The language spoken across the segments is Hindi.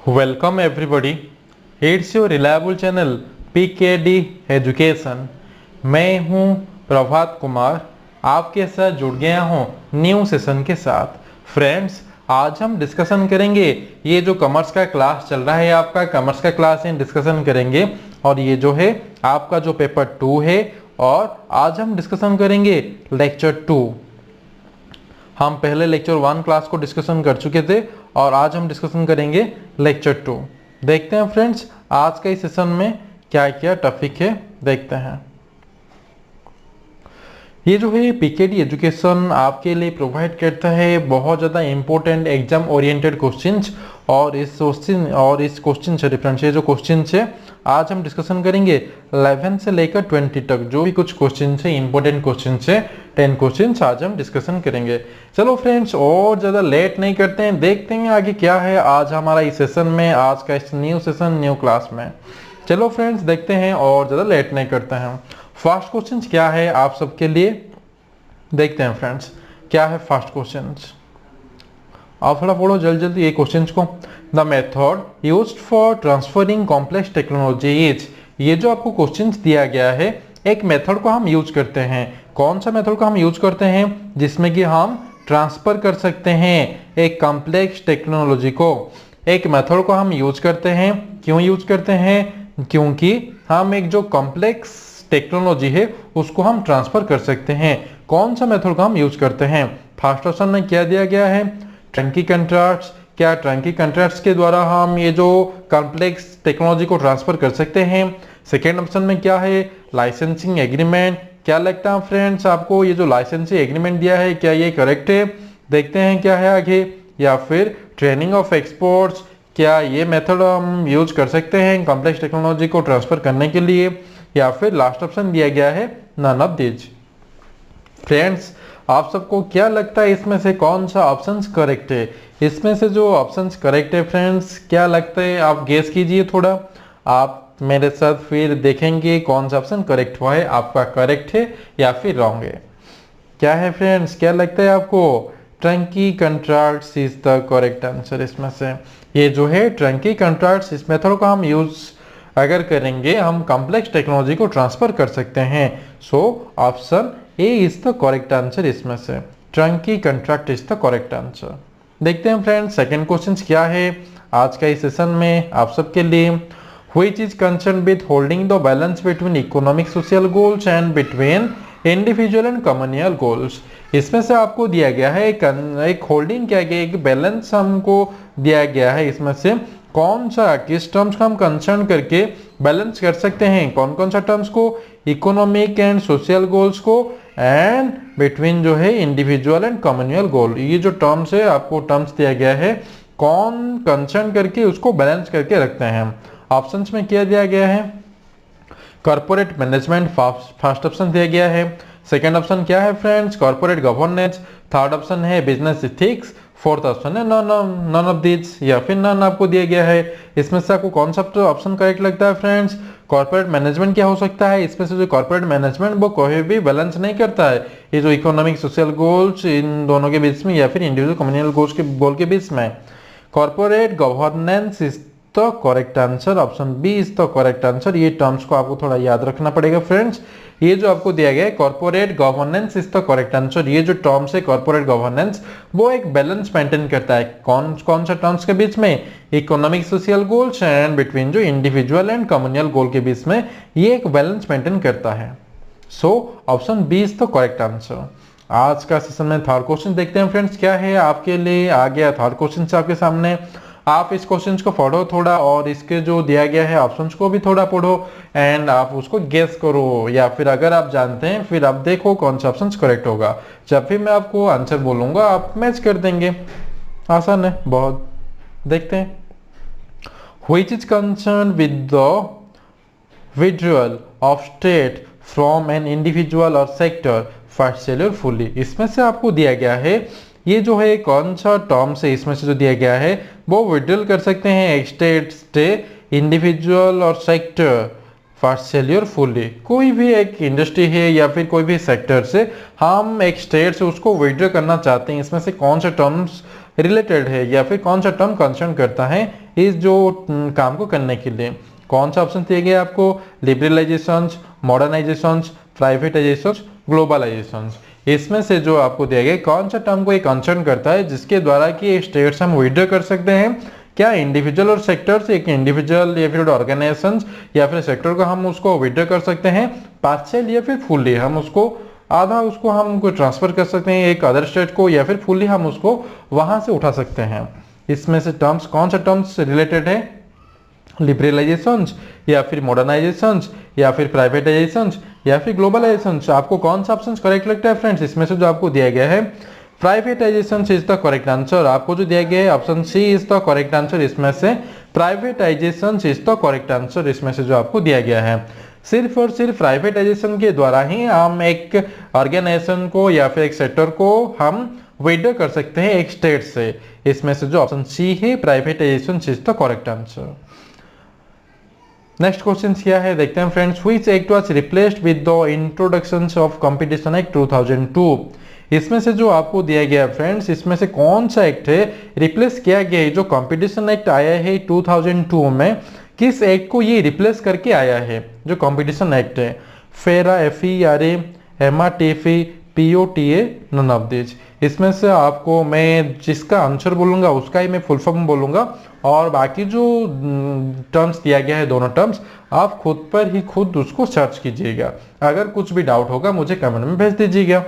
Welcome everybody, it's your reliable channel PKD education. मैं हूं प्रभात कुमार, आपके साथ जुड़ गया हूं न्यू सेशन के साथ। फ्रेंड्स, आज हम डिस्कशन करेंगे ये जो कॉमर्स का क्लास चल रहा है, आपका कॉमर्स का क्लास है, डिस्कशन करेंगे। और ये जो है आपका जो पेपर 2 है, और आज हम डिस्कशन करेंगे लेक्चर 2। हम पहले लेक्चर 1 क्लास को डिस्कशन कर चुके थे और आज हम डिस्कशन करेंगे लेक्चर 2। देखते हैं फ्रेंड्स आज के इस सेशन में क्या क्या टॉपिक है, देखते हैं। ये जो है PKD एजुकेशन आपके लिए प्रोवाइड करता है बहुत ज़्यादा इंपॉर्टेंट एग्जाम ओरिएंटेड क्वेश्चंस, और इस क्वेश्चन से डिफरेंट जो क्वेश्चन है आज हम डिस्कशन करेंगे 11 से लेकर 20 तक। जो भी कुछ क्वेश्चन है इंपॉर्टेंट क्वेश्चन है 10 क्वेश्चन आज हम डिस्कशन करेंगे। चलो फ्रेंड्स, और ज़्यादा लेट नहीं करते हैं, देखते हैं आगे क्या है आज हमारा इस सेशन में, आज का इस न्यू सेशन न्यू क्लास में। चलो फ्रेंड्स देखते हैं और ज़्यादा लेट नहीं करते हैं। फर्स्ट क्वेश्चन क्या है आप सबके लिए, देखते हैं फ्रेंड्स क्या है फर्स्ट क्वेश्चन। आप थोड़ा पढ़ो जल्दी जल्दी ये क्वेश्चन को। The method used for transferring complex technology is, ये जो आपको क्वेश्चन दिया गया है एक मेथड को हम यूज करते हैं। कौन सा मेथड को हम यूज करते हैं जिसमें कि हम ट्रांसफर कर सकते हैं एक कॉम्प्लेक्स टेक्नोलॉजी को। एक मेथड को हम यूज करते हैं, क्यों यूज करते हैं, क्योंकि हम एक जो कॉम्प्लेक्स टेक्नोलॉजी है उसको हम ट्रांसफर कर सकते हैं। कौन सा मेथड को हम यूज करते हैं? फर्स्ट ऑप्शन में क्या दिया गया है, ट्रंकी कॉन्ट्रैक्ट्स। क्या ट्रंकी कॉन्ट्रैक्ट्स के द्वारा हम ये जो कॉम्प्लेक्स टेक्नोलॉजी को ट्रांसफर कर सकते हैं? सेकेंड ऑप्शन में क्या है, लाइसेंसिंग एग्रीमेंट। क्या लगता है फ्रेंड्स आपको ये जो लाइसेंसिंग एग्रीमेंट दिया है क्या ये करेक्ट है? देखते हैं क्या है आगे। या फिर ट्रेनिंग ऑफ एक्सपर्ट्स, क्या ये मेथड हम यूज कर सकते हैं कॉम्प्लेक्स टेक्नोलॉजी को ट्रांसफर करने के लिए? या फिर लास्ट ऑप्शन दिया गया है नन ऑफ दीज। फ्रेंड्स, आप सबको क्या लगता है इसमें से कौन सा ऑप्शन करेक्ट है? इसमें से जो ऑप्शन करेक्ट है फ्रेंड्स क्या लगता है, आप गेस कीजिए थोड़ा। आप मेरे साथ फिर देखेंगे कौन सा ऑप्शन करेक्ट हुआ है, आपका करेक्ट है या फिर रॉन्ग है। क्या है फ्रेंड्स, क्या लगता है आपको? Turnkey contracts is the correct answer. इसमें से ये जो है ट्रंकी कॉन्ट्रैक्ट्स, इस मेथड को हम यूज अगर करेंगे हम कॉम्प्लेक्स टेक्नोलॉजी को ट्रांसफर कर सकते हैं। So option A is the correct answer. इसमें से turnkey contract is the correct answer. देखते हैं फ्रेंड्स सेकंड क्वेश्चन क्या है आज का इस सेशन में आप सबके लिए। Which is concern with holding the balance between economic social goals and between individual and communal goals. इसमें से आपको दिया गया है एक होल्डिंग क्या गया, एक बैलेंस हमको दिया गया है। इसमें से कौन सा किस टर्म्स का हम कंसर्न करके बैलेंस कर सकते हैं? कौन कौन सा टर्म्स को? इकोनॉमिक एंड सोशल गोल्स को, एंड बिटवीन जो है इंडिविजुअल एंड कम्युनल गोल। ये जो टर्म्स है आपको टर्म्स दिया गया है, कौन कंसर्न करके उसको बैलेंस करके रखते हैं। ऑप्शंस में क्या दिया गया है? कॉर्पोरेट मैनेजमेंट फर्स्ट ऑप्शन दिया गया है। सेकेंड ऑप्शन क्या है friends? Corporate governance. Third option है बिजनेस इथिक्स। फोर्थ ऑप्शन है नन ऑफ दिस, या फिर नन आपको दिया गया है। इसमें से आपको कौन सा ऑप्शन करेक्ट लगता है फ्रेंड्स? कॉर्पोरेट मैनेजमेंट क्या हो सकता है? इसमें से जो कॉर्पोरेट मैनेजमेंट वो कोई भी बैलेंस नहीं करता है ये जो इकोनॉमिक सोशल गोल्स इन दोनों के बीच में, या फिर इंडिविजुअल कम्युनल गोल्स के गोल के बीच में। Corporate governance is the correct answer. Option B is the correct answer. ये टर्म्स को आपको थोड़ा याद रखना पड़ेगा फ्रेंड्स। ये जो आपको दिया गया है corporate governance is the correct answer. ये जो टर्म्स है कॉर्पोरेट गवर्नेंस वो एक बैलेंस मेंटेन करता है कौन कौन सा टर्म्स के बीच में? Economic social goals and between जो इंडिविजुअल एंड कम्युनल गोल के बीच में ये एक बैलेंस मेंटेन करता है। So option B is the correct answer. आज का सेशन में थर्ड क्वेश्चन देखते हैं फ्रेंड्स क्या है आपके लिए। आ गया थर्ड क्वेश्चन से आपके सामने। आप इस क्वेश्चन को पढ़ो थोड़ा, और इसके जो दिया गया है ऑप्शंस को भी थोड़ा पढ़ो, एंड आप उसको गेस करो, या फिर अगर आप जानते हैं फिर आप देखो कौन सा ऑप्शन करेक्ट होगा। जब भी मैं आपको आंसर बोलूंगा आप मैच कर देंगे। आसान है बहुत। देखते हैं। Which is concern with the withdrawal of state from an individual और सेक्टर पार्शियली और फुली। इसमें से आपको दिया गया है ये जो है कौन सा टर्म से इसमें से जो दिया गया है वो विड्रॉल कर सकते हैं स्टेट से, इंडिविजुअल और सेक्टर पार्शियली और फुली। कोई भी एक इंडस्ट्री है या फिर कोई भी सेक्टर से हम एक स्टेट से उसको विड्रॉ करना चाहते हैं, इसमें से कौन से टर्म्स रिलेटेड है या फिर कौन सा टर्म कंसर्न करता है इस जो काम को करने के लिए। कौन सा ऑप्शन दिए गए आपको? Liberalisation, modernisation, privatisation, globalisation. इसमें से जो आपको दिया गया कौन सा टर्म को ये कंसर्न करता है जिसके द्वारा कि स्टेट्स हम विड्रॉ कर सकते हैं, क्या इंडिविजुअल और सेक्टर्स, एक इंडिविजुअल या फिर ऑर्गेनाइजेशंस या फिर सेक्टर को हम उसको विड्रॉ कर सकते हैं पार्शियल या फिर फुल्ली, हम उसको आधा उसको हम ट्रांसफर कर सकते हैं एक अदर स्टेट को या फिर फुल्ली हम उसको वहां से उठा सकते हैं। इसमें से टर्म्स कौन सा टर्म्स रिलेटेड है? लिबरलाइजेशन या फिर मॉडर्नाइजेशन या फिर प्राइवेटाइजेशन या फिर ग्लोबलाइजेशन। आपको कौन सा ऑप्शन करेक्ट लगता है फ्रेंड्स? इसमें से जो आपको दिया गया है privatisation is the correct answer. आपको जो दिया गया है option C is the correct answer, इसमें से privatisation is the correct answer, इसमें से जो आपको दिया गया है। सिर्फ और सिर्फ प्राइवेटाइजेशन के द्वारा ही हम एक ऑर्गेनाइजेशन को या फिर एक सेक्टर को हम विड्रॉ कर सकते हैं एक स्टेट से। इसमें से जो ऑप्शन सी है privatisation is the correct answer. Next question क्या है देखते हैं friends. Which act was replaced with the introduction of competition act 2002। इसमें से जो आपको दिया गया है फ्रेंड्स, इसमें से कौन सा एक्ट है रिप्लेस किया गया है? जो कंपटीशन एक्ट आया है 2002 में, किस एक्ट को ये रिप्लेस करके आया है? जो कंपटीशन एक्ट है, फेरा, FERA, MRTFE, POTA, none of this. इसमें से आपको मैं जिसका आंसर बोलूंगा उसका ही मैं फुल फॉर्म बोलूंगा और बाकी जो टर्म्स दिया गया है दोनों टर्म्स आप खुद पर ही खुद उसको सर्च कीजिएगा। अगर कुछ भी डाउट होगा मुझे कमेंट में भेज दीजिएगा।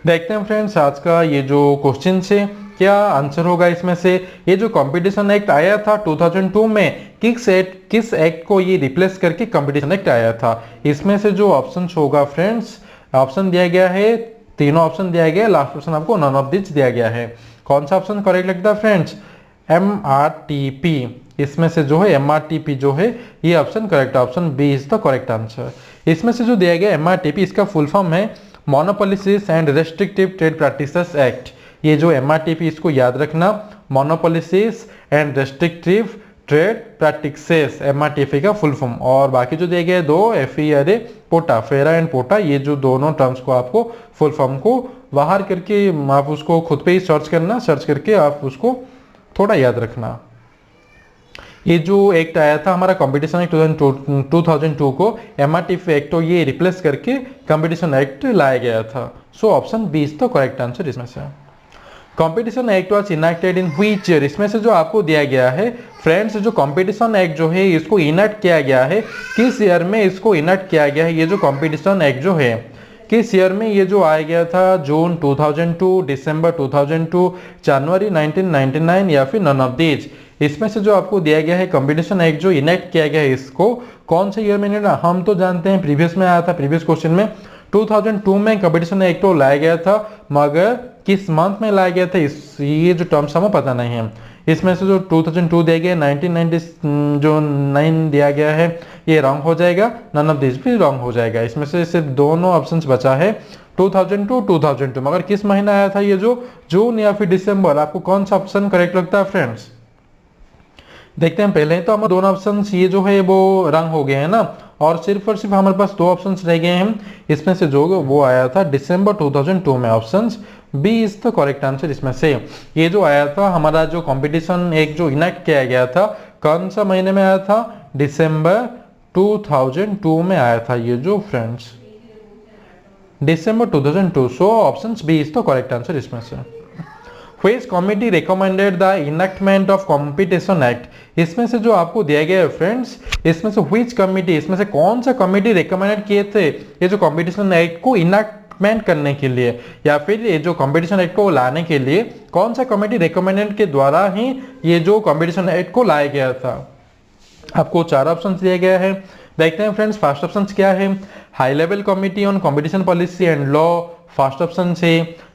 देखते हैं फ्रेंड्स आज का ये जो क्वेश्चन है क्या आंसर होगा इसमें से। ये जो कंपटीशन एक्ट आया था 2002 में, किस एक्ट को ये रिप्लेस करके कंपटीशन एक्ट आया था? इसमें से जो ऑप्शन होगा फ्रेंड्स, ऑप्शन दिया गया है, तीनों ऑप्शन दिया गया है, लास्ट ऑप्शन आपको नन ऑफ दिस दिया गया है। कौन सा ऑप्शन करेक्ट लगता है फ्रेंड्स? MRTP। इसमें से जो है MRTP जो है ये option correct, option B is the correct answer. इसमें से जो दिया गया MRTP इसका फुल फॉर्म है monopolies and restrictive trade practices act. ये जो MRTP इसको याद रखना, monopolies and restrictive trade practices, MRTP का फुल फॉर्म। और बाकी जो दिए गए दो FERA, पोटा, फेरा एंड पोटा, ये जो दोनों टर्म्स को आपको फुल फॉर्म को बाहर करके आप उसको खुद पे ही सर्च करना, सर्च करके आप उसको थोड़ा याद रखना। ये जो एक्ट आया था हमारा कंपटीशन एक्ट 2002 को MRTP एक्ट तो ये रिप्लेस करके कंपटीशन एक्ट लाया गया था। So option B is the correct answer इसमें से। Competition act was enacted in which year. इसमें से जो आपको दिया गया है फ्रेंड्स, जो कंपटीशन एक्ट जो है इसको इनैक्ट किया गया है किस ईयर में? इसको इनैक्ट किया गया है ये जो कंपटीशन एक्ट जो है किस ईयर में ये जो आया गया था? जून 2002, दिसंबर 2002, जनवरी 1999 या फिर नन ऑफ दीज। इसमें से जो आपको दिया गया है कंपटीशन एक्ट जो इनैक्ट किया गया है इसको कौन से ईयर में? हम तो जानते हैं प्रीवियस में आया था, प्रीवियस क्वेश्चन में 2002 में कंपटीशन एक्ट तो लाया गया था, मगर किस मंथ में लाया गया था ये जो टर्म्स हमें पता नहीं है। इसमें से जो 2002 दिया गया 1990 जो 9 दिया गया है ये रॉन्ग हो जाएगा, नन ऑफ दिस भी रॉन्ग हो जाएगा। इसमें से सिर्फ दोनों ऑप्शंस बचा है 2002, मगर किस महीना आया था ये जो जून या फिर दिसंबर? आपको कौन सा ऑप्शन करेक्ट लगता है फ्रेंड्स? देखते हैं पहले तो हमारे दोनों ऑप्शन ये जो है वो रंग हो गए हैं ना, और सिर्फ हमारे पास दो ऑप्शन रह गए हैं। इसमें से जो वो आया था दिसंबर 2002 में, option B is the correct answer. इसमें से ये जो आया था हमारा जो कंपटीशन एक जो इनैक्ट किया गया था कौन सा महीने में आया था? दिसंबर 2002 में आया था ये जो फ्रेंड्स, दिसंबर 2002। So option B is the correct answer इसमें से। Which committee recommended the enactment of Competition Act? इसमें से जो आपको दिया गया है फ्रेंड्स, इसमें से which committee, इसमें से कौन सा कमिटी रिकमेंडेड किए थे ये जो कंपटीशन एक्ट को इनैक्टमेंट करने के लिए या फिर ये जो कंपटीशन एक्ट को लाने के लिए कौन सा कमिटी रिकमेंडेड के द्वारा ही ये जो कंपटीशन एक्ट को लाया गया था? आपको चार ऑप्शन दिया गया है। देखते हैं फ्रेंड्स फर्स्ट ऑप्शन क्या है? High level committee on competition policy and law, first option से।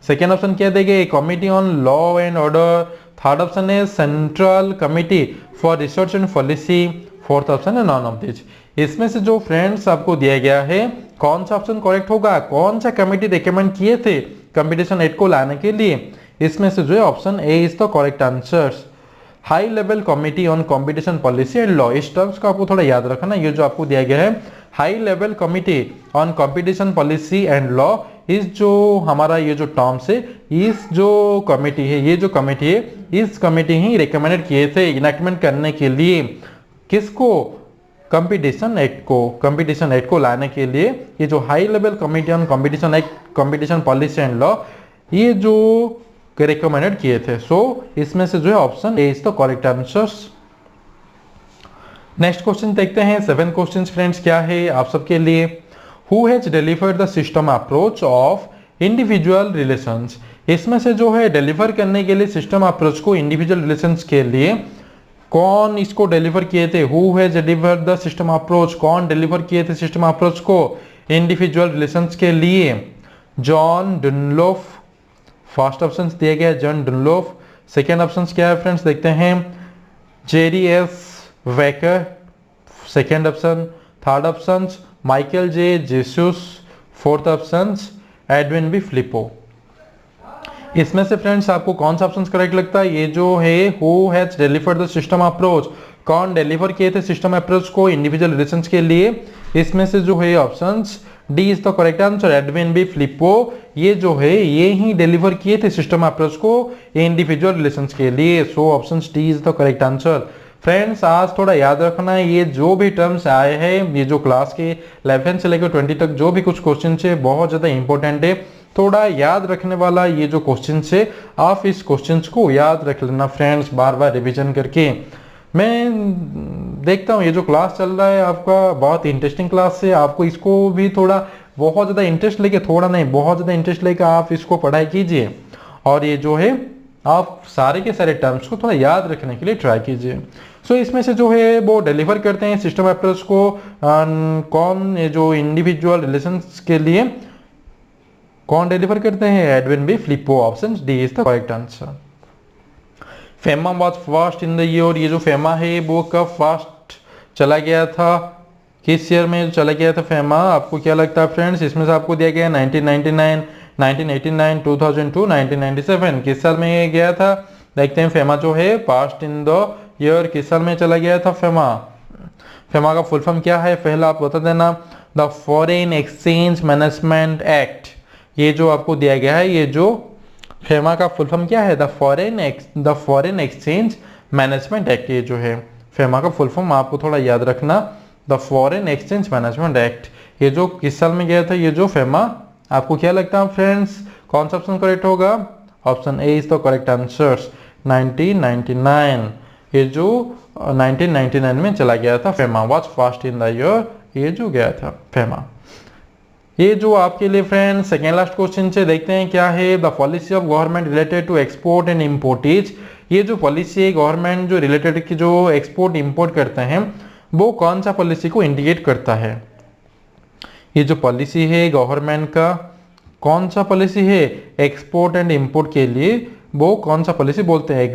सेकेंड ऑप्शन क्या देंगे? Committee on law and order. Third option है central committee for research and policy. Fourth option है नॉन ऑफ दिस। इसमें से जो फ्रेंड्स आपको दिया गया है कौन सा ऑप्शन करेक्ट होगा? कौन सा कमिटी रिकमेंड किए थे कंपटीशन एक्ट को लाने के लिए? इसमें से जो है option A is the correct answer. High level committee on competition policy and law, इस टर्म्स को आपको थोड़ा याद रखना। ये जो आपको दिया गया है high level committee on competition policy and law, इस जो हमारा ये जो टर्म्स है, इस जो कमेटी है, ये जो कमेटी है, इस कमेटी ही रिकमेंडेड किए थे इनैक्टमेंट करने के लिए किसको, कंपटीशन एक्ट को लाने के लिए। ये जो high level committee on competition act, competition policy and law, ये जो रिकमेंडेड किए थे। सो इसमें से जो है option A is the correct answer. Next question देखते हैं। 7 क्वेश्चन फ्रेंड्स क्या है आप सबके लिए। Who has delivered the system approach of individual relations. इसमें से जो है डिलीवर करने के लिए सिस्टम अप्रोच को इंडिविजुअल रिलेशंस के लिए कौन इसको डिलीवर किए थे। Who has delivered the system approach, कौन डिलीवर किए थे सिस्टम अप्रोच को इंडिविजुअल रिलेशंस के लिए। जॉन डनलोफ, फर्स्ट ऑप्शन दिया गया है जॉन डनलोफ। सेकेंड ऑप्शन क्या है फ्रेंड्स देखते हैं, JRF वेकर, second option. Third option Michael J Jesus, fourth option Edwin B Flippo. इसमें से फ्रेंड्स आपको कौन सा ऑप्शन करेक्ट लगता है। ये जो है who has delivered the system approach, कौन डिलीवर किए थे सिस्टम अप्रोच को इंडिविजुअल रिलेशंस के लिए। इसमें से जो है options D is the correct answer, Edwin B Flippo. ये जो है ये ही डिलीवर किए थे सिस्टम अप्रोच को इंडिविजुअल रिलेशंस के लिए। So option D is the correct answer. Friends आज थोड़ा याद रखना है, ये जो भी टर्म्स आए हैं, ये जो क्लास के 11 से लेकर 20 तक जो भी कुछ क्वेश्चन है बहुत ज्यादा इंपॉर्टेंट है, थोड़ा याद रखने वाला ये जो क्वेश्चन है, आप इस क्वेश्चन को याद रख लेना फ्रेंड्स, बार बार रिवीजन करके। मैं देखता हूँ ये जो क्लास चल रहा है आपका बहुत इंटरेस्टिंग क्लास है, आपको इसको भी थोड़ा बहुत ज़्यादा इंटरेस्ट लेके, थोड़ा नहीं बहुत ज़्यादा इंटरेस्ट लेकर आप इसको पढ़ाई कीजिए और ये जो है आप सारे के सारे टर्म्स को थोड़ा याद रखने के लिए ट्राई कीजिए। सो इसमें से जो है वो डिलीवर करते हैं सिस्टम अप्रोच को कौन, ये जो इंडिविजुअल रिलेशंस के लिए कौन डिलीवर करते हैं, Edwin B Flippo. Option D is the correct answer. FEMA was first in the year, ये जो फेमा है वो कब फर्स्ट चला गया था, किस ईयर में चला गया था फेमा, आपको क्या लगता है फ्रेंड्स। इसमें से आपको दिया गया 1999, 1989, 2002, 1997, किस साल में ये गया था। देखते हैं फेमा जो है फर्स्ट इन द ईयर किस साल में चला गया था फेमा। फेमा का फुल फॉर्म क्या है पहला आप बता देना। The foreign exchange management act, ये जो आपको दिया गया है, ये जो फेमा का फुल फॉर्म क्या है, the foreign exchange management act. ये जो है फेमा का फुल फॉर्म आपको थोड़ा याद रखना, the foreign exchange management act. ये जो किस साल में गया था ये जो फेमा, आपको क्या लगता है फ्रेंड्स कौन सा ऑप्शन करेक्ट होगा। Option A is the correct answer, 1999। ये जो 1999 में चला गया था FEMA, was first in the year, ये जो गया था फेमा। ये जो आपके लिए फ्रेंड्स सेकेंड लास्ट क्वेश्चन से देखते हैं क्या है। The policy of government related to export and import is, ये जो पॉलिसी है गवर्नमेंट जो रिलेटेड की जो एक्सपोर्ट इंपोर्ट करते हैं वो कौन सा पॉलिसी को इंडिकेट करता है। ये जो पॉलिसी है गवर्नमेंट का कौन सा पॉलिसी है एक्सपोर्ट एंड इंपोर्ट के लिए, वो कौन सा पॉलिसी बोलते हैं।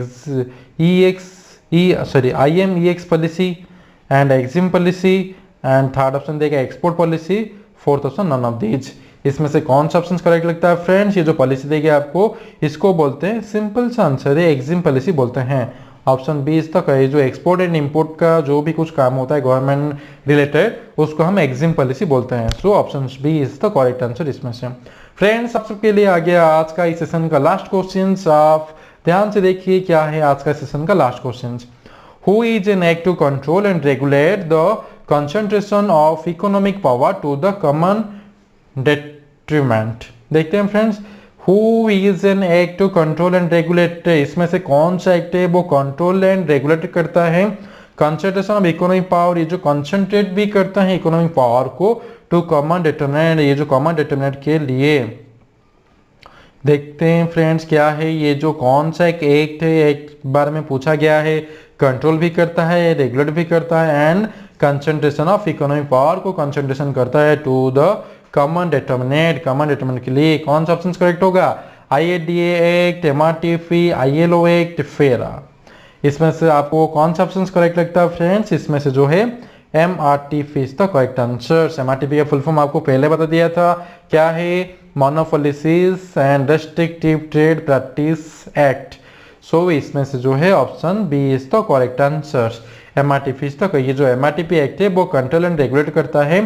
IMEX policy and EXIM policy and third option देगा export policy, fourth option none of these. इसमें से कौन सा ऑप्शन करेक्ट लगता है फ्रेंड्स। ये जो पॉलिसी देगी आपको इसको बोलते हैं, सिंपल सा आंसर है एक्सिम पॉलिसी बोलते हैं। ऑप्शन बी इज तक है, जो एक्सपोर्ट एंड इंपोर्ट का जो भी कुछ काम होता है गवर्नमेंट रिलेटेड उसको हम एक्सिम पॉलिसी बोलते हैं। So option B is the correct answer इसमें से। फ्रेंड्स आप सबके लिए आ गया आज का इस सेशन का लास्ट क्वेश्चन, आप ध्यान से देखिए क्या है आज का सेशन का last question. Who is an act to control and regulate the concentration of economic power to the common detriment। देखते हैं friends, who is an act to control and regulate, इसमें से कौन सा एक्ट है वो कंट्रोल एंड रेगुलेट करता है कंसंट्रेशन ऑफ इकोनॉमिक पावर, ये जो कंसंट्रेट भी करता है इकोनॉमिक पावर को टू कॉमन डिटरमिनेंट, ये जो कॉमन डिटरमिनेंट के लिए। देखते हैं फ्रेंड्स क्या है, ये जो कौन सा एक एक्ट है, एक बारे में पूछा गया है, कंट्रोल भी करता है रेगुलेट भी करता है and concentration of economic power को कंसंट्रेशन करता है to the common determinant. Common determinant के लिए कौन सा ऑप्शन करेक्ट होगा, IADA act, MRTP, ILO act, FERA. इसमें से आपको कौन सा ऑप्शन करेक्ट लगता है फ्रेंड्स। इसमें से जो है MRTP is the correct answer. MRTP का फुल फॉर्म आपको पहले बता दिया था क्या है, monopolies and restrictive trade practice act. So इसमें से जो है option B is the correct answer. MRTP is the, ये जो एमआरटीपी एक्ट है वो कंट्रोल एंड रेगुलेट करता है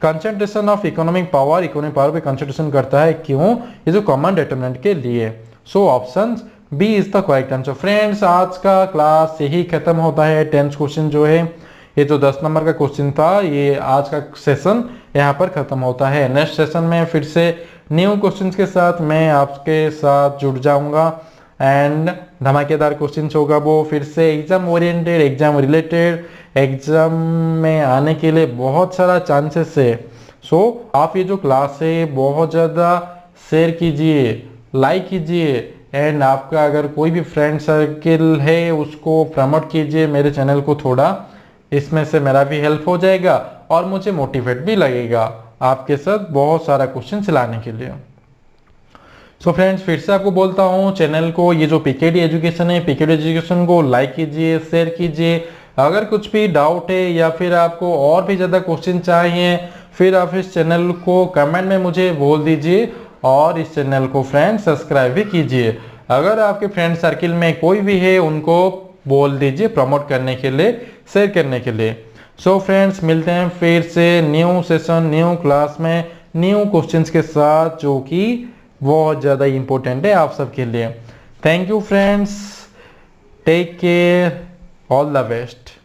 कंसंट्रेशन ऑफ इकोनॉमिक पावर पे कंसंट्रेशन करता है। क्यों? ये जो कॉमन डिटरमिनेंट के लिए। So option B is the correct answer. Friends, आज का क्लास यही खत्म होता है। 10th क्वेश्चन जो है, ये जो 10 नंबर का क्वेश्चन था, ये आज का सेशन यहाँ पर खत्म होता है। नेक्स्ट सेशन में फिर से न्यू क्वेश्चंस के साथ मैं आपके साथ जुड़ जाऊंगा एंड धमाकेदार क्वेश्चंस होगा वो फिर से exam oriented, exam related, exam में आने के लिए बहुत सारा चांसेस है। सो आप ये जो क्लास है बहुत ज़्यादा शेयर कीजिए, लाइक कीजिए एंड आपका अगर कोई भी फ्रेंड सर्किल है उसको प्रमोट कीजिए मेरे चैनल को थोड़ा, इसमें से मेरा भी हेल्प हो जाएगा और मुझे मोटिवेट भी लगेगा आपके साथ बहुत सारा क्वेश्चन चलाने के लिए। सो फ्रेंड्स, फिर से आपको बोलता हूँ चैनल को, ये जो पीकेडी एजुकेशन है, पीकेडी एजुकेशन को लाइक कीजिए, शेयर कीजिए। अगर कुछ भी डाउट है या फिर आपको और भी ज़्यादा क्वेश्चन चाहिए, फिर आप इस चैनल को कमेंट में मुझे बोल दीजिए और इस चैनल को फ्रेंड्स सब्सक्राइब भी कीजिए। अगर आपके फ्रेंड सर्किल में कोई भी है उनको बोल दीजिए प्रमोट करने के लिए, शेयर करने के लिए। सो फ्रेंड्स, मिलते हैं फिर से न्यू सेशन, न्यू क्लास में, न्यू क्वेश्चंस के साथ जो कि बहुत ज़्यादा इम्पोर्टेंट है आप सबके लिए। Thank you friends, take care, all the best.